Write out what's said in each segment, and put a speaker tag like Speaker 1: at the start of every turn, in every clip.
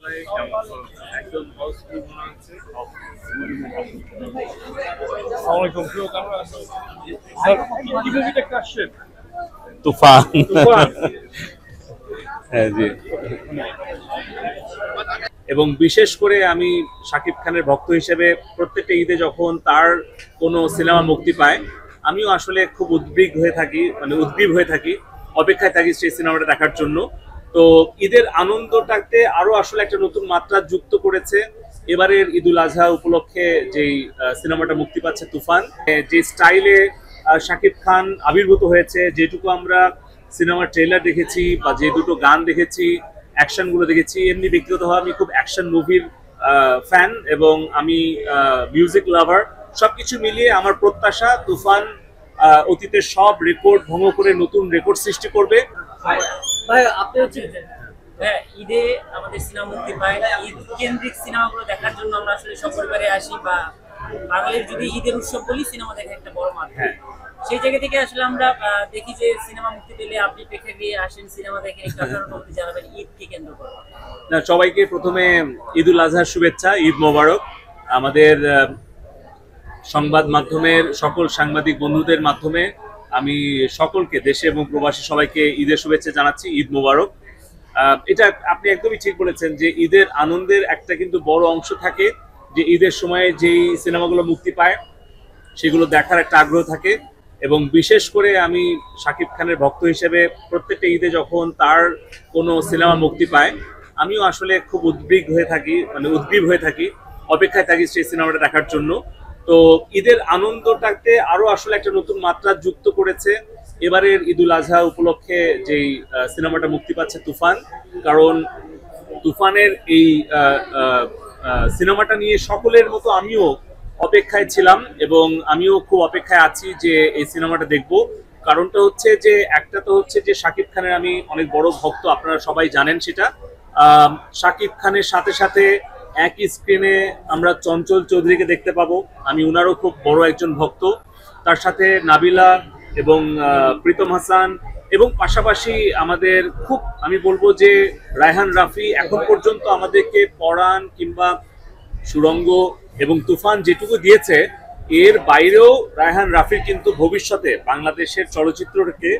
Speaker 1: ভাই একদম হাউসফুল মনে হচ্ছে। আসসালামু আলাইকুম প্রিয় কামরা আছেন স্যার, কি মুভি দেখতে আসছেন?
Speaker 2: তুফান।
Speaker 1: তুফান।
Speaker 2: হ্যাঁ জি।
Speaker 3: এবং বিশেষ করে আমি শাকিব খানের ভক্ত হিসেবে প্রত্যেকটা ঈদে যখন তার কোনো সিনেমা মুক্তি পায় আমিও আসলে খুব উদ্গ্রীব হয়ে থাকি, অপেক্ষায় থাকি সেই সিনেমাটা দেখার জন্য। তো ঈদের আনন্দটাতে আরো আসলে একটা নতুন মাত্রা যুক্ত করেছে এবারের ঈদুল আজহা উপলক্ষে যেই সিনেমাটা মুক্তি পাচ্ছে তুফান। যে স্টাইলে শাকিব খান আবির্ভূত হয়েছে, যেটুকু আমরা সিনেমার ট্রেলার দেখেছি বা যে দুটো গান দেখেছি, অ্যাকশন গুলো দেখেছি, এমনি ব্যক্তিগতভাবে আমি খুব অ্যাকশন মুভির ফ্যান এবং আমি মিউজিক লাভার। সবকিছু মিলিয়ে আমার প্রত্যাশা তুফান অতীতের সব রেকর্ড ভঙ্গ করে নতুন রেকর্ড সৃষ্টি করবে।
Speaker 4: ভাই আপনি হচ্ছে হ্যাঁ ঈদে আমাদের সিনেমা মুক্তি পায়, ঈদ কেন্দ্রিক সিনেমাগুলো দেখার জন্য আমরা আসলে সপরিবারে আসি, বা বাঙালির যদি ঈদের উৎসব বলি সিনেমা দেখা একটা বড় মাধ্যম। সেই জায়গা থেকে আসলে আমরা দেখি যে সিনেমা মুক্তি পেলে আপনি প্রেক্ষাগৃহে আসেন, সিনেমা দেখেন, একটু আপনার অনুভূতি জানাবেন ঈদকে কেন্দ্র করে।
Speaker 3: না, সবাইকে প্রথমে ঈদুল আজহার শুভেচ্ছা, ঈদ মোবারক। আমাদের সংবাদ মাধ্যমের সকল সাংবাদিক বন্ধুদের মাধ্যমে আমি সকলকে, দেশে এবং প্রবাসী সবাইকে ঈদের শুভেচ্ছা জানাচ্ছি, ঈদ মোবারক। এটা আপনি একদমই ঠিক বলেছেন যে ঈদের আনন্দের একটা কিন্তু বড় অংশ থাকে যে ঈদের সময় যেই সিনেমাগুলো মুক্তি পায় সেগুলো দেখার একটা আগ্রহ থাকে। এবং বিশেষ করে আমি শাকিব খানের ভক্ত হিসেবে প্রত্যেকটা ঈদে যখন তার কোনো সিনেমা মুক্তি পায় আমিও আসলে খুব উদ্গ্রীব হয়ে থাকি, অপেক্ষায় থাকি সেই সিনেমাটা দেখার জন্য। তো ঈদের আনন্দটাতে আরো আসলে একটা নতুন মাত্রা যুক্ত করেছে এবারের ঈদুল আজহা উপলক্ষে যেই সিনেমাটা মুক্তি পাচ্ছে তুফান। কারণ তুফানের এই সিনেমাটা নিয়ে সকলের মতো আমিও অপেক্ষায় ছিলাম এবং আমিও খুব অপেক্ষায় আছি যে এই সিনেমাটা দেখব। কারণটা হচ্ছে যে শাকিব খানের আমি অনেক বড় ভক্ত, আপনারা সবাই জানেন সেটা। শাকিব খানের সাথে সাথে একই স্ক্রিনে আমরা চঞ্চল চৌধুরীকে দেখতে পাবো, আমি উনারও খুব বড় একজন ভক্ত। তার সাথে নাবিলা এবং প্রীতম হাসান, এবং পাশাপাশি আমাদের খুব আমি বলবো যে রায়হান রাফি এখন পর্যন্ত আমাদেরকে পরাণ কিংবা সুরঙ্গ এবং তুফান যেটুকু দিয়েছে এর বাইরেও রায়হান রাফির কিন্তু ভবিষ্যতে বাংলাদেশের চলচ্চিত্রকে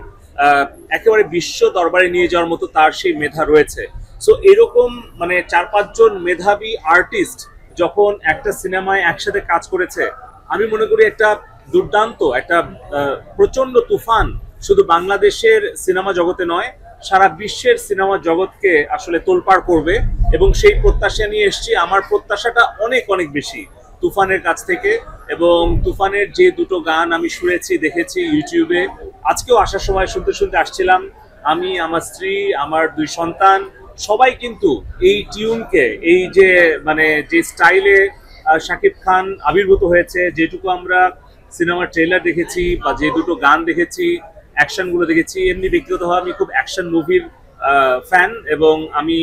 Speaker 3: একেবারে বিশ্ব দরবারে নিয়ে যাওয়ার মতো তার সেই মেধা রয়েছে। সো এরকম মানে 4-5 জন মেধাবী আর্টিস্ট যখন একটা সিনেমায় একসাথে কাজ করেছে আমি মনে করি একটা দুর্দান্ত একটা প্রচন্ড তুফান শুধু বাংলাদেশের সিনেমা জগতে নয় সারা বিশ্বের সিনেমা জগৎকে আসলে তোলপাড় করবে। এবং সেই প্রত্যাশা নিয়ে এসেছি, আমার প্রত্যাশাটা অনেক অনেক বেশি তুফানের কাছ থেকে। এবং তুফানের যে দুটো গান আমি শুনেছি, দেখেছি ইউটিউবে, আজকেও আসার সময় শুনতে শুনতে আসছিলাম, আমি, আমার স্ত্রী, আমার 2 সন্তান সবাই কিন্তু এই টিউনকে, এই যে যে স্টাইলে শাকিব খান আবির্ভূত হয়েছে, যেটুকু আমরা সিনেমার ট্রেলার দেখেছি বা যে দুটো গান দেখেছি, অ্যাকশন গুলো দেখেছি, এমনি ব্যক্তিগতভাবে আমি খুব অ্যাকশন মুভির ফ্যান এবং আমি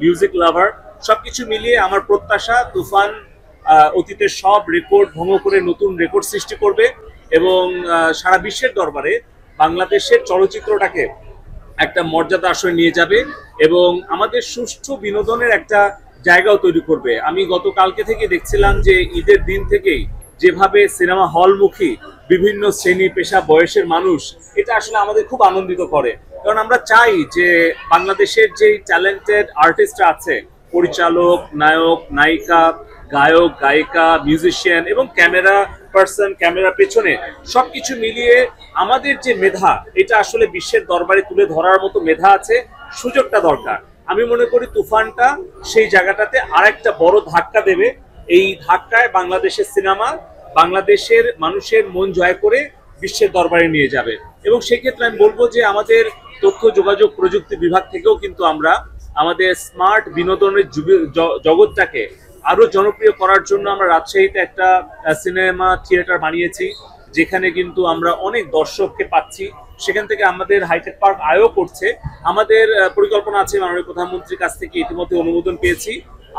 Speaker 3: মিউজিক লাভার। সবকিছু মিলিয়ে আমার প্রত্যাশা তুফান অতীতের সব রেকর্ড ভঙ্গ করে নতুন রেকর্ড সৃষ্টি করবে এবং সারা বিশ্বের দরবারে বাংলাদেশের চলচ্চিত্রটাকে একটা মর্যাদা আসলে নিয়ে যাবে এবং আমাদের সুষ্ঠু বিনোদনের একটা জায়গাও তৈরি করবে। আমি গতকালকে থেকে দেখছিলাম যে ঈদের দিন থেকেই যেভাবে সিনেমা হলমুখী বিভিন্ন শ্রেণী পেশা বয়সের মানুষ, এটা আসলে আমাদের খুব আনন্দিত করে। কারণ আমরা চাই যে বাংলাদেশের যে ট্যালেন্টেড আর্টিস্টরা আছে, পরিচালক, নায়ক, নায়িকা, গায়ক, গায়িকা, মিউজিশিয়ান এবং ক্যামেরা পার্সন, ক্যামেরা পেছনে সবকিছু মিলিয়ে আমাদের যে মেধা, এটা আসলে বিশ্বের দরবারে তুলে ধরার মতো মেধা আছে, সুযোগটা দরকার। আমি মনে করি তুফানটা সেই জায়গাটাতে আরেকটা বড় ধাক্কা দেবে। এই ধাক্কায় বাংলাদেশের সিনেমা বাংলাদেশের মানুষের মন জয় করে বিশ্বের দরবারে নিয়ে যাবে। এবং সেক্ষেত্রে আমি বলবো যে আমাদের তথ্য যোগাযোগ প্রযুক্তি বিভাগ থেকেও কিন্তু আমরা আমাদের স্মার্ট বিনোদনের জগৎটাকে আরো জনপ্রিয় করার জন্য আমরা রাজশাহীতে একটা সিনেমা থিয়েটার বানিয়েছি, যেখানে কিন্তু আমরা অনেক দর্শককে পাচ্ছি। সেখান থেকে আমাদের হাইটেক পার্ক আয়ও করছে। আমাদের পরিকল্পনা আছে, মাননীয় প্রধানমন্ত্রীর কাছ থেকে ইতিমধ্যে অনুমোদন পেয়েছি,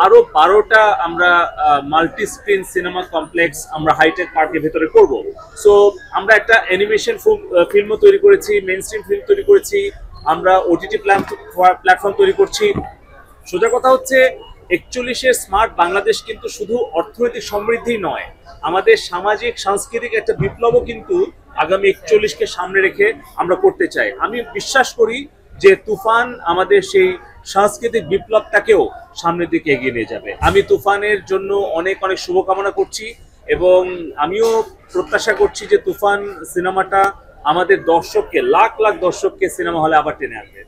Speaker 3: আরো 12টা আমরা মাল্টি স্ক্রিন সিনেমা কমপ্লেক্স আমরা হাইটেক পার্কের ভেতরে করব। সো আমরা একটা অ্যানিমেশন ফিল্মও তৈরি করেছি, মেইন স্ট্রিম ফিল্ম তৈরি করেছি, আমরা ওটিটি প্ল্যাটফর্ম তৈরি করছি। সোজা কথা হচ্ছে 41-এর স্মার্ট বাংলাদেশ কিন্তু শুধু অর্থনৈতিক সমৃদ্ধি নয়, আমাদের সামাজিক সাংস্কৃতিক একটা বিপ্লবও কিন্তু আগামী 41-কে সামনে রেখে আমরা করতে চাই। আমি বিশ্বাস করি যে তুফান আমাদের সেই সাংস্কৃতিক বিপ্লবটাকেও সামনের দিকে এগিয়ে নিয়ে যাবে। আমি তুফানের জন্য অনেক অনেক শুভকামনা করছি এবং আমিও প্রত্যাশা করছি যে তুফান সিনেমাটা আমাদের দর্শককে, লাখ লাখ দর্শককে সিনেমা হলে আবার টেনে আনবে।